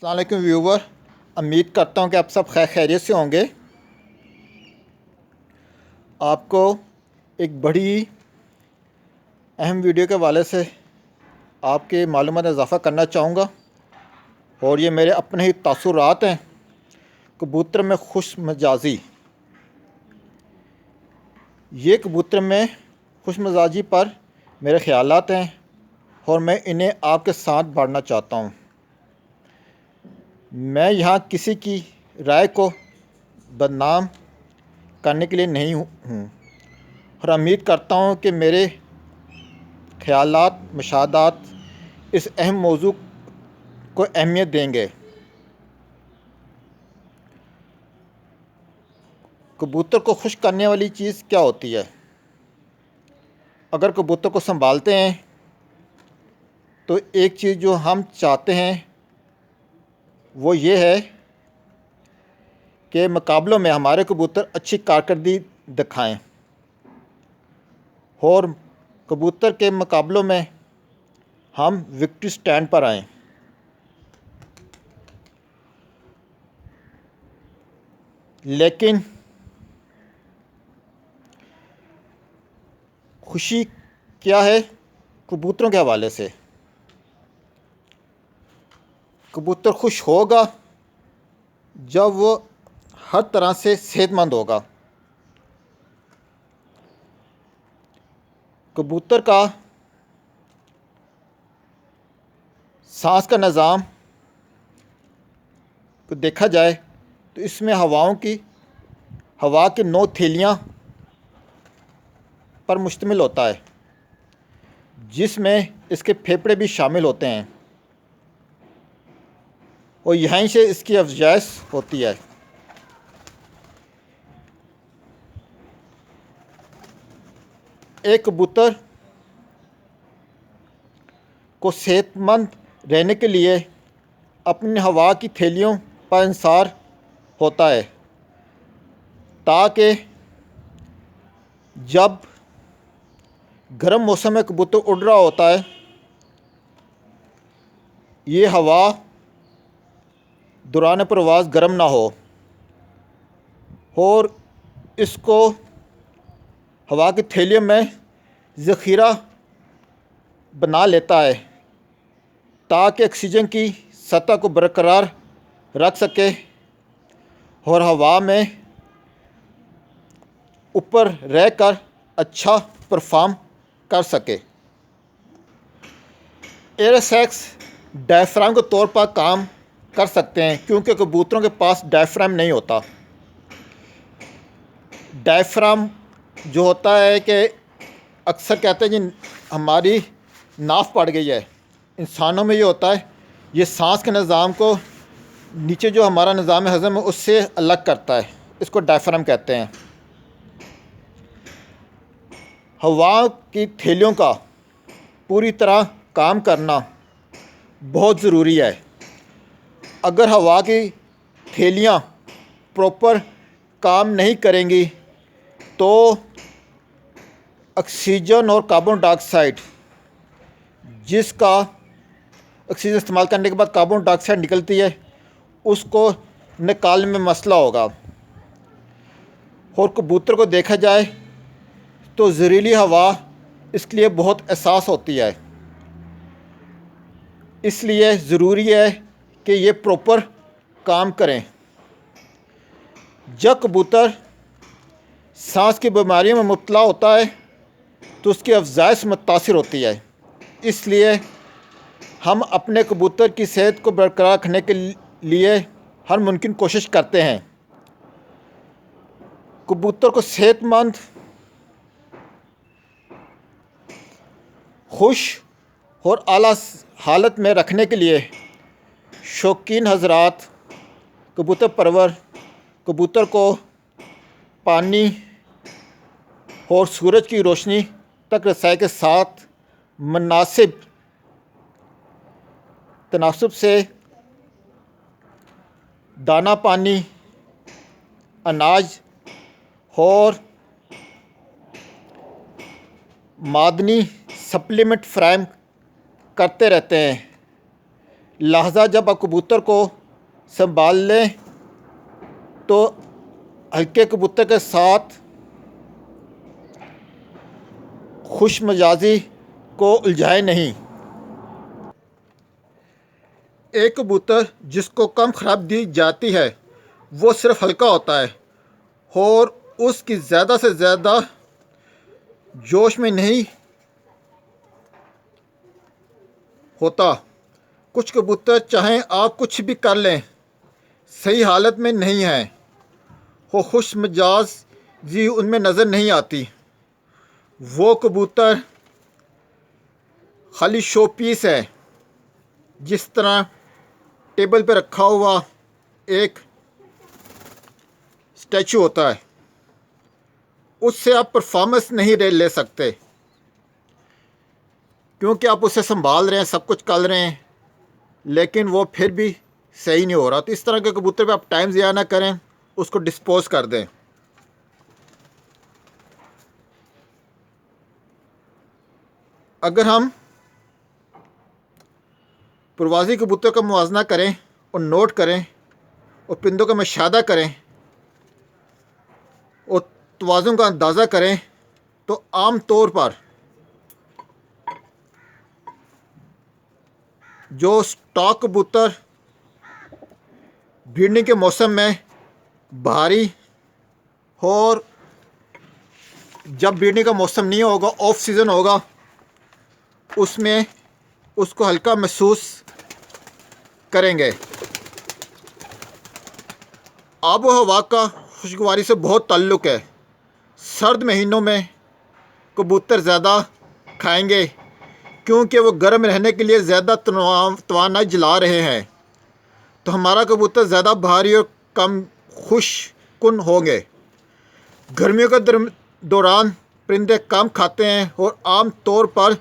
अस्सलाम वालेकुम व्यूवर, उम्मीद करता हूँ कि आप सब खैरियत से होंगे। आपको एक बड़ी अहम वीडियो के हवाले से आपके मालूमात में इजाफ़ा करना चाहूँगा और ये मेरे अपने ही तासुरात हैं। कबूतर में खुश मिजाजी, ये कबूतर में खुश मिजाजी पर मेरे ख़यालात हैं और मैं इन्हें आपके साथ बांटना चाहता हूँ। मैं यहाँ किसी की राय को बदनाम करने के लिए नहीं हूँ और उम्मीद करता हूँ कि मेरे ख़यालात मुशाहदात इस अहम मौजू को अहमियत देंगे। कबूतर को खुश करने वाली चीज़ क्या होती है? अगर कबूतर को संभालते हैं तो एक चीज़ जो हम चाहते हैं वो ये है कि मुकाबलों में हमारे कबूतर अच्छी कारकर्दगी दिखाएं और कबूतर के मुकाबलों में हम विक्ट्री स्टैंड पर आएँ। लेकिन खुशी क्या है कबूतरों के हवाले से? कबूतर खुश होगा जब वो हर तरह से सेहतमंद होगा। कबूतर का सांस का निज़ाम को देखा जाए तो इसमें हवा की 9 थैलियाँ पर मुश्तमिल होता है, जिसमें इसके फेफड़े भी शामिल होते हैं और यहीं से इसकी अफजाइश होती है। एक कबूतर को सेहतमंद रहने के लिए अपनी हवा की थैलियों पर इंसार होता है, ताकि जब गर्म मौसम में कबूतर उड़ रहा होता है ये हवा दौरान परवाज़ गर्म ना हो और इसको हवा की थैलियों में ज़ख़ीरा बना लेता है ताकि ऑक्सीजन की सतह को बरकरार रख सके और हवा में ऊपर रहकर अच्छा परफॉर्म कर सके। एयर सैक्स डायफ्राम के तौर पर काम कर सकते हैं, क्योंकि कबूतरों के पास डायफ्राम नहीं होता। डायफ्राम जो होता है कि अक्सर कहते हैं जी हमारी नाफ पड़ गई है, इंसानों में ये होता है, ये सांस के निज़ाम को नीचे जो हमारा निज़ाम हज़म है उससे अलग करता है, इसको डायफ्राम कहते हैं। हवा की थैलियों का पूरी तरह काम करना बहुत ज़रूरी है। अगर हवा की थैलियाँ प्रॉपर काम नहीं करेंगी तो ऑक्सीजन और कार्बन डाइऑक्साइड, जिसका ऑक्सीजन इस्तेमाल करने के बाद कार्बन डाइऑक्साइड निकलती है, उसको निकालने में मसला होगा। और कबूतर को देखा जाए तो जहरीली हवा इसके लिए बहुत एहसास होती है, इसलिए ज़रूरी है कि ये प्रॉपर काम करें। जब कबूतर सांस की बीमारियों में मुब्तला होता है तो उसकी अफजाइश मुतासिर होती है, इसलिए हम अपने कबूतर की सेहत को बरकरार रखने के लिए हर मुमकिन कोशिश करते हैं। कबूतर को सेहतमंद, खुश और आला हालत में रखने के लिए शौकीन हजरात कबूतर परवर कबूतर को पानी और सूरज की रोशनी तक रसाई के साथ मुनासिब तनासब से दाना पानी, अनाज और मादनी सप्लीमेंट फ्राहम करते रहते हैं। लिहाजा जब आप कबूतर को संभाल लें तो हल्के कबूतर के साथ खुश मिजाजी को उलझाए नहीं। एक कबूतर जिसको कम खुराक दी जाती है वो सिर्फ हल्का होता है और उसकी ज़्यादा से ज़्यादा जोश में नहीं होता। कुछ कबूतर चाहें आप कुछ भी कर लें सही हालत में नहीं है, वो खुश मिजाज जी उनमें नज़र नहीं आती। वो कबूतर खाली शो पीस है, जिस तरह टेबल पे रखा हुआ एक स्टैचू होता है, उससे आप परफॉर्मेंस नहीं ले सकते क्योंकि आप उसे संभाल रहे हैं, सब कुछ कर रहे हैं, लेकिन वो फिर भी सही नहीं हो रहा। तो इस तरह के कबूतर पे आप टाइम ज़ाया ना करें, उसको डिस्पोज कर दें। अगर हम प्रवासी कबूतर का मुआवजा करें और नोट करें और परिंदों का मुशाहदा करें और तवाज़ुन का अंदाज़ा करें तो आम तौर पर जो स्टॉक कबूतर ब्रीडिंग के मौसम में भारी और जब ब्रीडिंग का मौसम नहीं होगा, ऑफ सीज़न होगा, उसमें उसको हल्का महसूस करेंगे। आबो हवा का खुशगवारी से बहुत ताल्लुक़ है। सर्द महीनों में कबूतर ज़्यादा खाएंगे क्योंकि वो गर्म रहने के लिए ज़्यादा तवानाई जला रहे हैं, तो हमारा कबूतर ज़्यादा भारी और कम खुशकुन होंगे। गर्मियों के दौरान परिंदे कम खाते हैं और आम तौर पर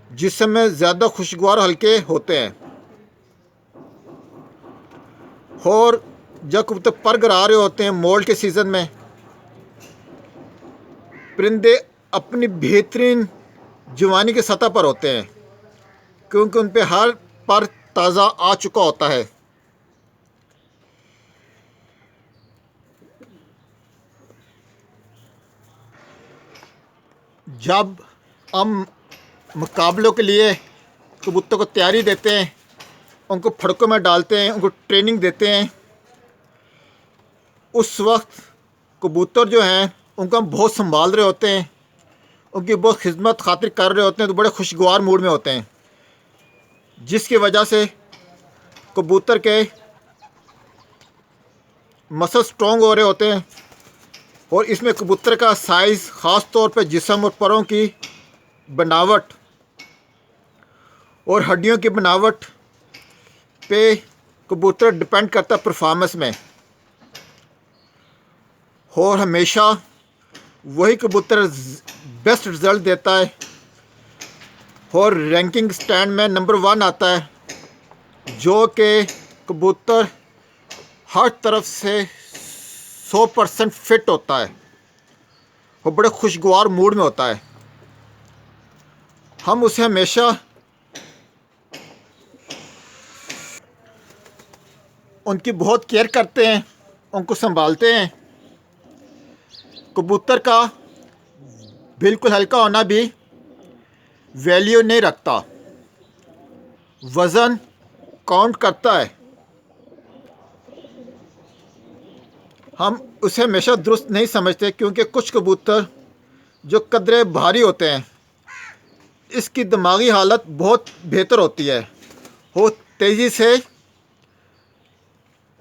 जिस्म में ज़्यादा खुशगवार हल्के होते हैं। और जब कबूतर पर गिरा रहे होते हैं मोल्ड के सीज़न में, परिंदे अपनी बेहतरीन जवानी की सतह पर होते हैं क्योंकि उन पे हर पर ताज़ा आ चुका होता है। जब हम मुकाबलों के लिए कबूतर को तैयारी देते हैं, उनको फड़कों में डालते हैं, उनको ट्रेनिंग देते हैं, उस वक्त कबूतर जो हैं उनको हम बहुत संभाल रहे होते हैं, उनकी बहुत खिदमत खातिर कर रहे होते हैं, तो बड़े खुशगवार मूड में होते हैं, जिसकी वजह से कबूतर के मसल स्ट्रॉन्ग हो रहे होते हैं। और इसमें कबूतर का साइज़, ख़ास तौर पे जिस्म और परों की बनावट और हड्डियों की बनावट पे कबूतर डिपेंड करता है परफॉर्मेंस में। और हमेशा वही कबूतर बेस्ट रिज़ल्ट देता है और रैंकिंग स्टैंड में नंबर 1 आता है, जो कि कबूतर हर तरफ से 100% फिट होता है और बड़े खुशगवार मूड में होता है। हम उसे हमेशा उनकी बहुत केयर करते हैं, उनको संभालते हैं। कबूतर का बिल्कुल हल्का होना भी वैल्यू नहीं रखता, वज़न काउंट करता है। हम उसे हमेशा दुरुस्त नहीं समझते क्योंकि कुछ कबूतर जो कदरे भारी होते हैं, इसकी दिमागी हालत बहुत बेहतर होती है, वो तेज़ी से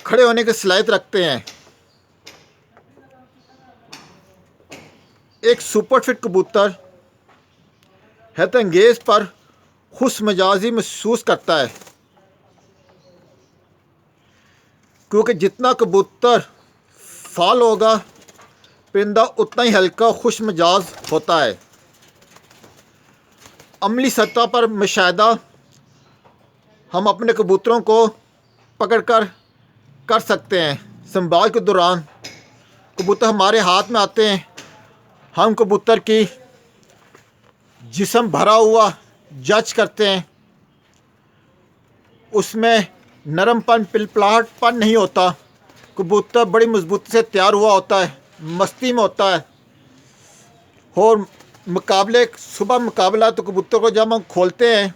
खड़े होने की सलाहियत रखते हैं। एक सुपर फिट कबूतर हैरत अंगेज़ पर खुश मिजाजी महसूस करता है क्योंकि जितना कबूतर फाल होगा, परिंदा उतना ही हल्का खुश मिजाज होता है। अमली सतह पर मुशाहिदा हम अपने कबूतरों को पकड़कर कर सकते हैं। संभाल के दौरान कबूतर हमारे हाथ में आते हैं, हम कबूतर की जिस्म भरा हुआ जज करते हैं, उसमें नरमपन पिलपलाहटपन नहीं होता। कबूतर बड़ी मजबूती से तैयार हुआ होता है, मस्ती में होता है। और सुबह मुकाबला तो कबूतर को जब हम खोलते हैं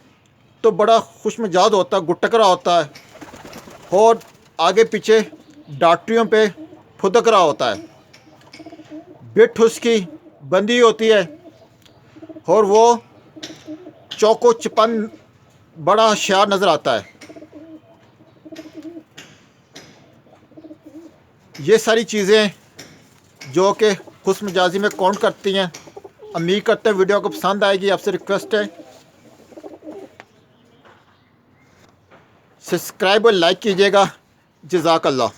तो बड़ा खुश मिजाज होता है, गुटक रहा होता है और आगे पीछे डाटियों पे फुदक रहा होता है। बिठ उसकी बंदी होती है और वो चौको चपन बड़ा होशियार नज़र आता है। ये सारी चीज़ें जो कि खुश मिजाजी में काउंट करती हैं। उम्मीद करते हैं वीडियो को पसंद आएगी। आपसे रिक्वेस्ट है सब्सक्राइब और लाइक कीजिएगा। जज़ाकल्लाह।